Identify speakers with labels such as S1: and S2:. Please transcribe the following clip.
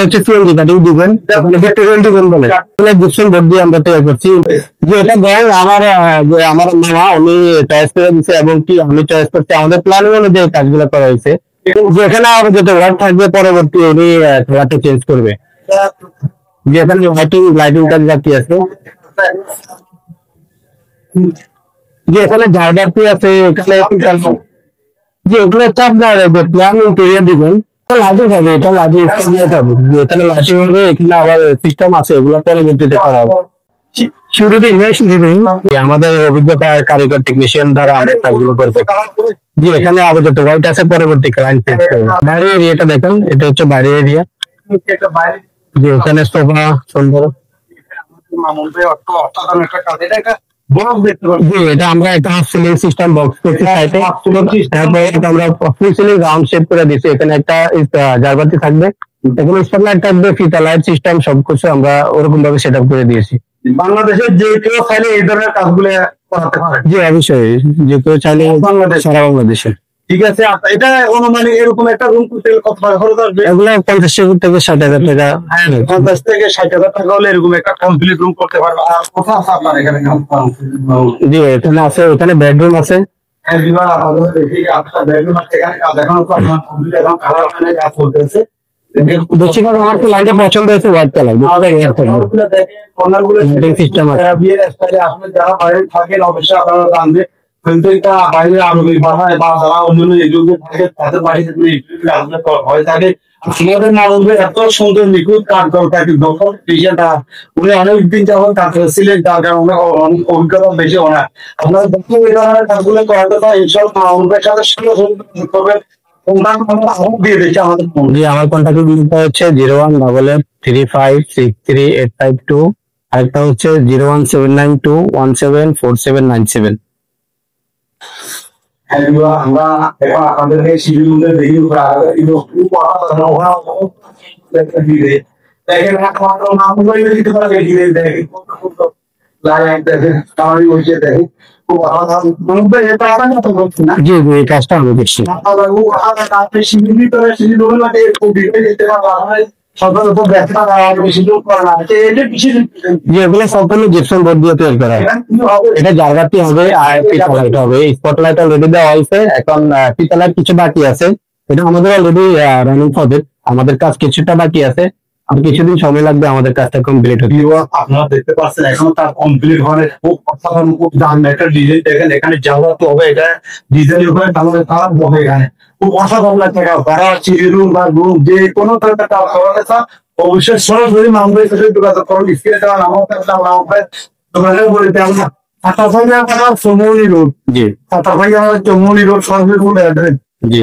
S1: হচ্ছে CNG cutting দিবেন, petrol দিবেন বলে বুঝছেন বোর্ড দিয়ে আমরা তৈরি করছি। যে এটা ব্যাংক আমার আমার মামা উনি চয়েস করে দিচ্ছে এবং কি আমি চয়েস করছি, আমাদের প্ল্যান অনুযায়ী কাজগুলো করা হয়েছে। যেখানে আরো যত ওয়ার্ড থাকবে পরবর্তী উনি খেলাটা চেঞ্জ করবে। যেখানে লাইটিং কাজ বাকি আছে, যে এখানে ঝাড়বাতি আছে, এখানে যে ওগুলো চাপ না রাখবে প্ল্যান তৈরি দিবেন লাইটিং হবে, এটা লাইটিং হবে, এখানে লাইটিং হবে, এখানে আবার সিস্টেম আছে, এগুলো পরবর্তীতে করা হবে। শুরুতে ইনভেস্ট দিবেন আমাদের অভিজ্ঞতা কারিগর টেকনিশিয়ান দ্বারা আমরা কাজগুলো করতে। যে এখানে আবার যত হোয়াইট আছে পরবর্তী ক্লায়েন্ট চেঞ্জ করবে। বাইরের এরিয়াটা দেখেন, এটা হচ্ছে বাইরের এরিয়া, যে এখানে সোফা সুন্দর। এটা আমরা একটা সিলিং সিস্টেম বক্স করছি সাইডে, তারপরে আমরা ফুল সিলিং রাউন্ড শেপ করে দিচ্ছি। এখানে একটা ঝাড়বাতি থাকবে, এখানে স্পটলাইট থাকবে, ফিতা লাইট সিস্টেম সবকিছু আমরা ওরকম ভাবে সেট আপ করে দিয়েছি।
S2: বাংলাদেশের যে কেউ চাইলে এই ধরনের কাজগুলো করাতে পারে।
S1: জি অবশ্যই, যে কেউ চাইলে বাংলাদেশ, সারা বাংলাদেশে।
S2: ঠিক আছে, এটা অনুমানিক এরকম একটা রুম করতে কত টাকা খরচ আসবে?
S1: এগুলো 50 থেকে 60,000 টাকা।
S2: 50 থেকে 60,000 টাকা হলে এরকম একটা কমপ্লিট রুম করতে পারবে। আর কোথাও আছে আপনার এখানে?
S1: জি এখানে আছে, ওখানে বেডরুম আছে।
S2: হ্যাঁ বিভাগ আপনাদের দেখি আপনার বেডরুম আছে, এখানে কাজ এখনো তো আপনার কমপ্লিট এখন কালার ওখানে কাজ চলতেছে।
S1: বেশিরভাগ আমার তো লাইনটা পছন্দ হয়েছে হোয়াইট কালার, সিস্টেম আছে।
S2: আপনি যারা বাইরে থাকেন অবশ্যই আপনারা জানবে বাইরে আরবি ভাষায় বা যারা অন্যান্য এগুলো থাকে তাদের বাড়িতে হয়ে থাকে। আমাদের না বলবে এত সুন্দর নিখুঁত কাজ করে দখল উনি অনেকদিন যখন কাজ করেছিলেন, তার কারণে অনেক অভিজ্ঞতা বেশি ওনার। আপনারা দেখুন এই ধরনের কাজগুলো করাতে পারেন ইনশাআল্লাহ আমাদের সাথে সঙ্গে করবেন।
S1: আমার কন্ট্যাক্ট হচ্ছে 01883563852, আরেকটা হচ্ছে 01792174797।
S2: আমরা এখন আপনাদেরকে শিবির দেখি দেখেন একমাত্র নাম দিতে পারে দেখেন
S1: জি এই কাজটা আমি দেখছি। যেগুলো সম্পূর্ণ জিপসাম বোর্ড দিয়ে তৈরি করা, এটা ঝাড়বাতি হবে আর পিতলাইট হবে। স্পটলাইট অলরেডি দেওয়া হয়েছে, এখন পিতলাইট কিছু বাকি আছে, এটা আমাদের অলরেডি রানিং প্রজেক্ট, আমাদের কাজ কিছুটা বাকি আছে, আর কিছুদিন সময় লাগবে আমাদের কাজটা কমপ্লিট হতে।
S2: আপনারা দেখতে পাচ্ছেন এখনো তার কমপ্লিট হওয়ার খুব অসাধারণ, খুব দারুণ একটা ডিজাইন দেখেন। এখানে ঝাড়বাতি হবে, এটা ডিজাইন হবে, তাহলে কালার হবে, এখানে খুব অসাধারণ লাগছে। রুম বা রুম যে কোনো ধরনের কাজ করাতে চান অবশ্যই সরাসরি মামলার সাথে যোগাযোগ করুন। স্ক্রিনে দেওয়া নাম্বার দোকানের বলে আমরা চৌমনি রোড,
S1: জি
S2: চৌমনি রোড সরাসরি অ্যাড্রেস।
S1: জি।